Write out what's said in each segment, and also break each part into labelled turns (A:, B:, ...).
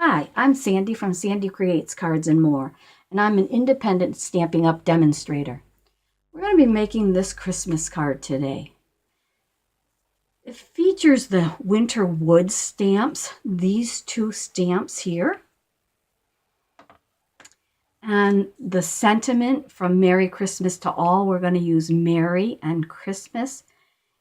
A: Hi, I'm Sandy from Sandy Creates Cards and More, and I'm an independent Stampin' Up! Demonstrator. We're going to be making this Christmas card today. It features the Winter Woods stamps, these two stamps here, and the sentiment from Merry Christmas to All. We're going to use Merry and Christmas.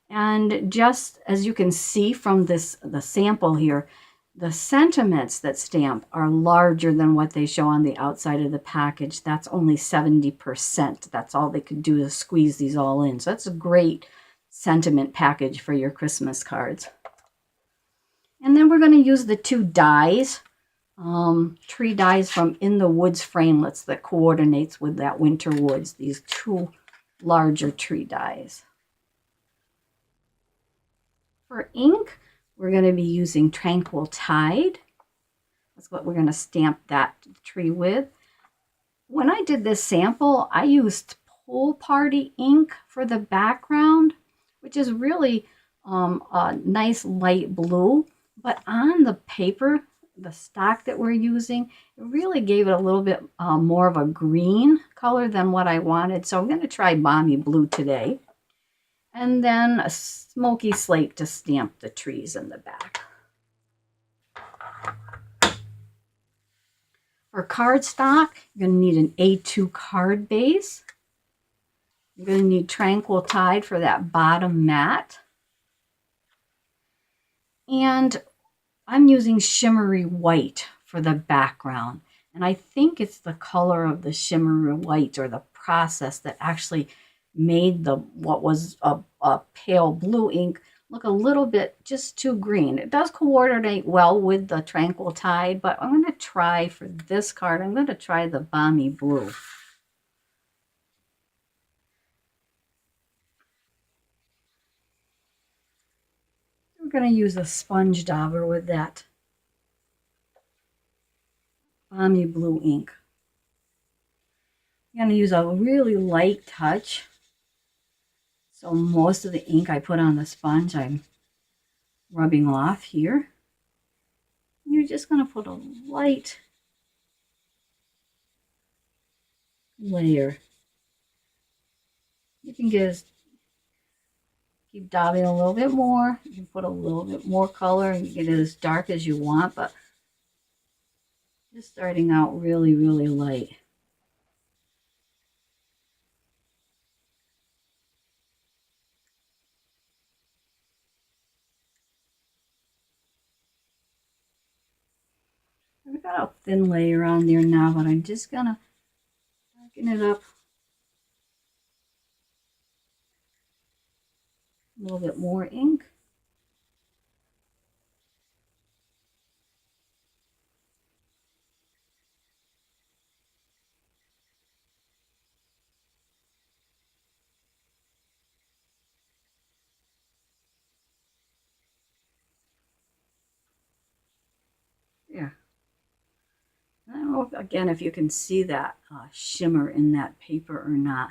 A: And just as you can see from the sample here, the sentiments that stamp are larger than what they show on the outside of the package. That's only 70%. That's all they could do to squeeze these all in. So that's a great sentiment package for your Christmas cards. And then we're going to use the two dies, tree dies from In the Woods Framelits that coordinates with that Winter Woods, these two larger tree dies. For ink, we're going to be using Tranquil Tide. That's what we're going to stamp that tree with. When I did this sample, I used Pool Party ink for the background, which is really a nice light blue. But on the paper, the stock that we're using, it really gave it a little bit more of a green color than what I wanted. So I'm going to try Balmy blue today. And then a Smoky Slate to stamp the trees in the back. For cardstock, you're going to need an A2 card base. You're going to need Tranquil Tide for that bottom mat. And I'm using Shimmery White for the background. And I think it's the color of the Shimmery White or the process that actually made what was a pale blue ink look a little bit just too green. It does coordinate well with the Tranquil Tide, but I'm going to try for this card, I'm going to try the Balmy blue. We're going to use a sponge dauber with that Balmy blue ink. I'm going to use a really light touch. So most of the ink I put on the sponge, I'm rubbing off here. You're just going to put a light layer. You can keep dabbing a little bit more. You can put a little bit more color and get it as dark as you want, but just starting out really, really light. I've got a thin layer on there now, but I'm just going to darken it up a little bit more ink. Yeah. I don't know, again, if you can see that shimmer in that paper or not,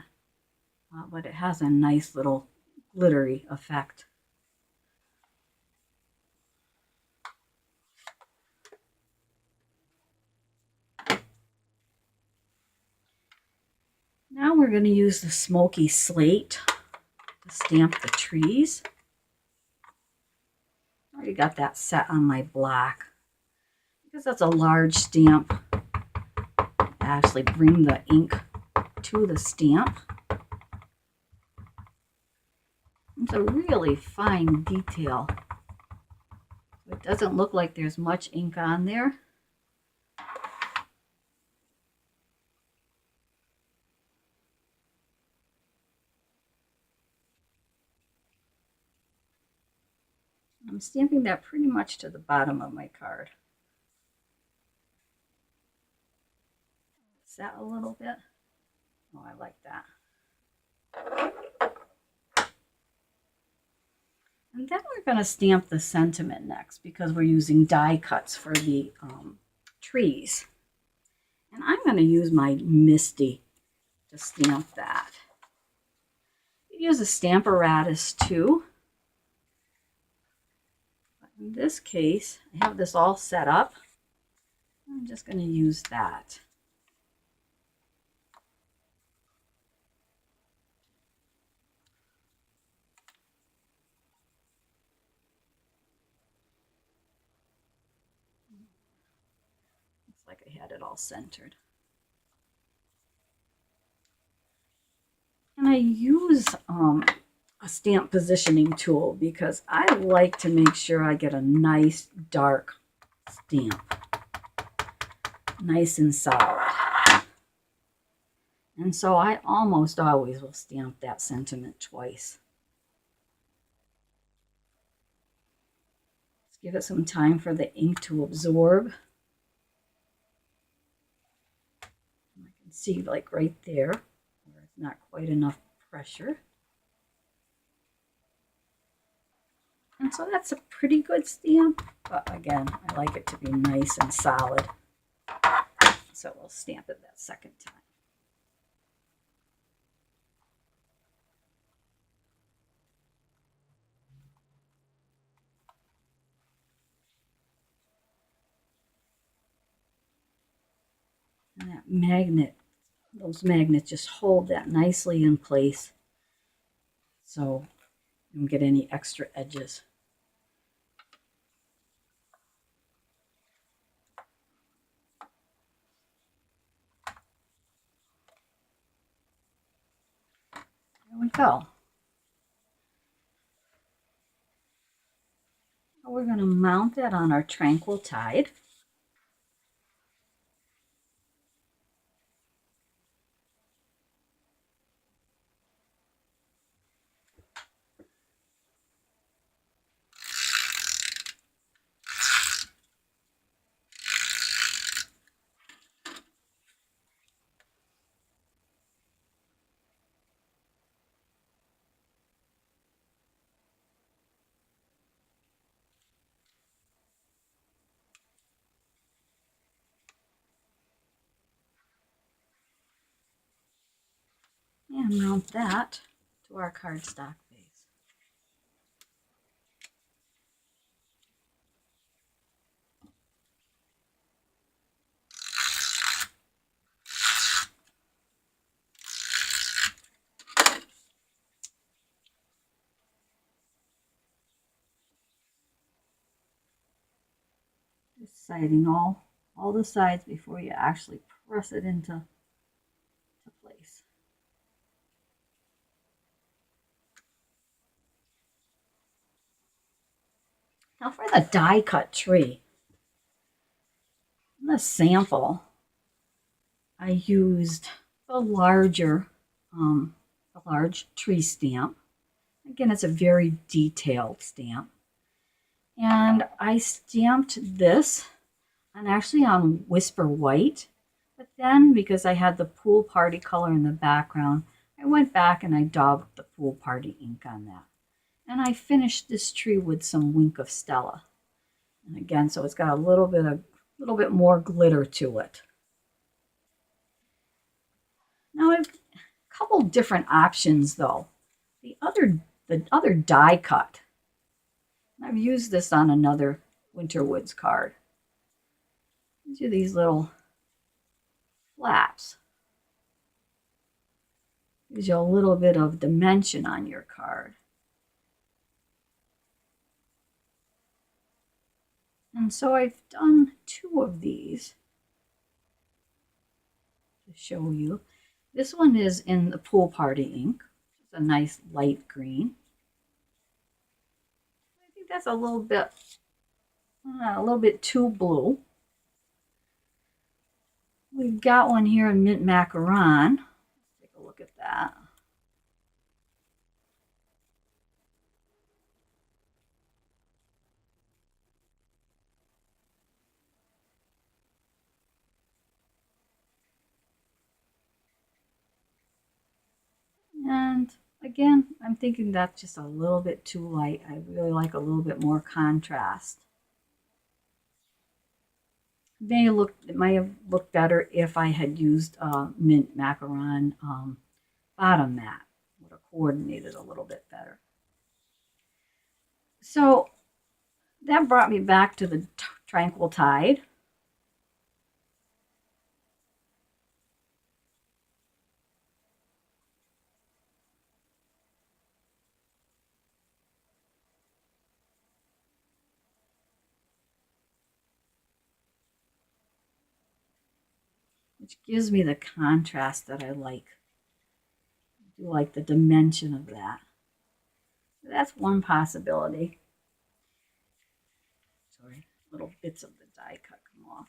A: but it has a nice little glittery effect. Now we're going to use the Smoky Slate to stamp the trees. I already got that set on my block. Because that's a large stamp, I actually bring the ink to the stamp. It's a really fine detail. It doesn't look like there's much ink on there. I'm stamping that pretty much to the bottom of my card. Set a little bit. Oh, I like that. And then we're going to stamp the sentiment next because we're using die cuts for the trees. And I'm going to use my Misty to stamp that. You use a Stamparatus too. But in this case, I have this all set up. I'm just going to use that. Looks like I had it all centered. And I use a stamp positioning tool because I like to make sure I get a nice dark stamp, nice and solid. And so I almost always will stamp that sentiment twice. Let's give it some time for the ink to absorb. I can see like right there where it's not quite enough pressure. And so that's a pretty good stamp, but again, I like it to be nice and solid. So we'll stamp it that second time. And that magnet, those magnets just hold that nicely in place so you don't get any extra edges. There we go. Now we're going to mount that on our Tranquil Tide. And mount that to our cardstock base. Just siding all the sides before you actually press it into place. Now for the die cut tree, in the sample, I used the larger, a large tree stamp. Again, it's a very detailed stamp. And I stamped this actually on Whisper White, but then because I had the pool party color in the background, I went back and I daubed the pool party ink on that. And I finished this tree with some Wink of Stella. And again, so it's got a little bit more glitter to it. Now I've a couple different options though. The other die cut. I've used this on another Winter Woods card. Do these little flaps. Gives you a little bit of dimension on your card. And so I've done 2 of these to show you. This one is in the pool party ink. It's a nice light green. I think that's a little bit too blue. We've got one here in Mint Macaron. Let's take a look at that. And again, I'm thinking that's just a little bit too light. I really like a little bit more contrast. It might have looked better if I had used Mint Macaron bottom mat. Would have coordinated a little bit better. So that brought me back to the Tranquil Tide. which gives me the contrast that I like. I do like the dimension of that. That's one possibility. Sorry, little bits of the die cut come off.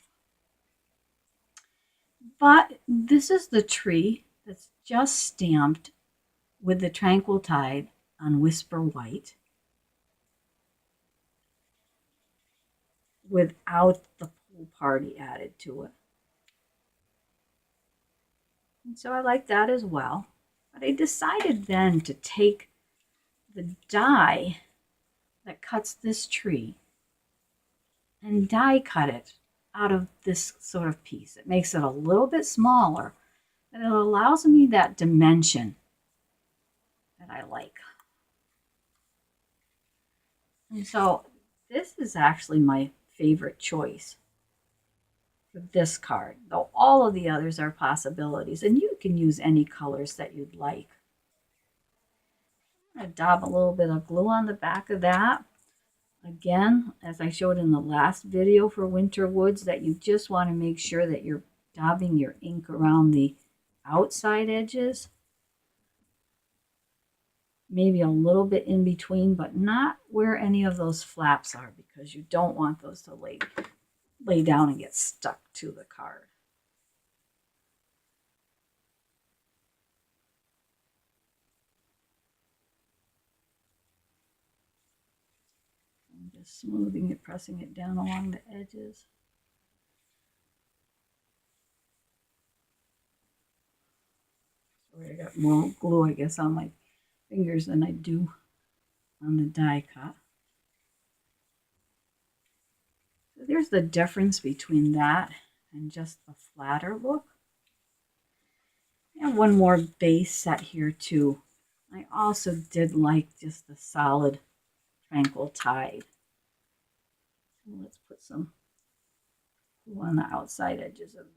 A: But this is the tree that's just stamped with the Tranquil Tide on Whisper White without the pool party added to it. And so I like that as well. But I decided then to take the die that cuts this tree and die cut it out of this sort of piece. It makes it a little bit smaller, but it allows me that dimension that I like. And so this is actually my favorite choice for this card, though all of the others are possibilities, and you can use any colors that you'd like. I'm going to dab a little bit of glue on the back of that. Again, as I showed in the last video for Winter Woods, that you just want to make sure that you're dabbing your ink around the outside edges. Maybe a little bit in between, but not where any of those flaps are, because you don't want those to lay down and get stuck to the card. I'm just smoothing it, pressing it down along the edges. Sorry, I got more glue, I guess, on my fingers than I do on the die cut. So there's the difference between that and just the flatter look. And one more base set here too. I also did like just the solid Tranquil Tide. So let's put some glue on the outside edges of that.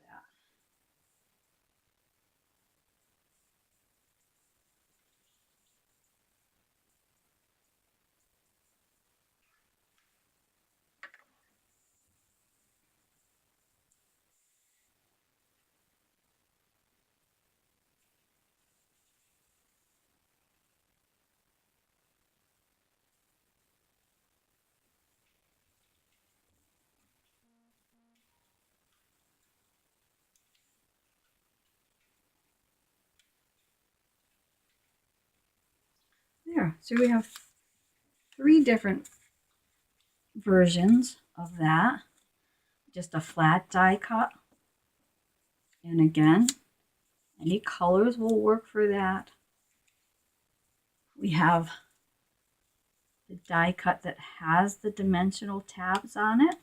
A: There, so we have 3 different versions of that. Just a flat die cut. And again, any colors will work for that. We have the die cut that has the dimensional tabs on it.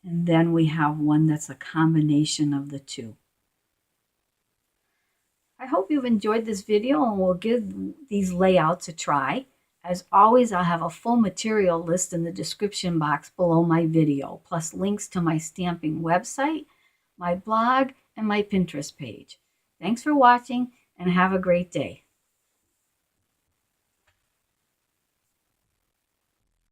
A: And then we have one that's a combination of the two. I hope you've enjoyed this video, and we'll give these layouts a try. As always, I'll have a full material list in the description box below my video, plus links to my stamping website, my blog, and my Pinterest page. Thanks for watching, and have a great day.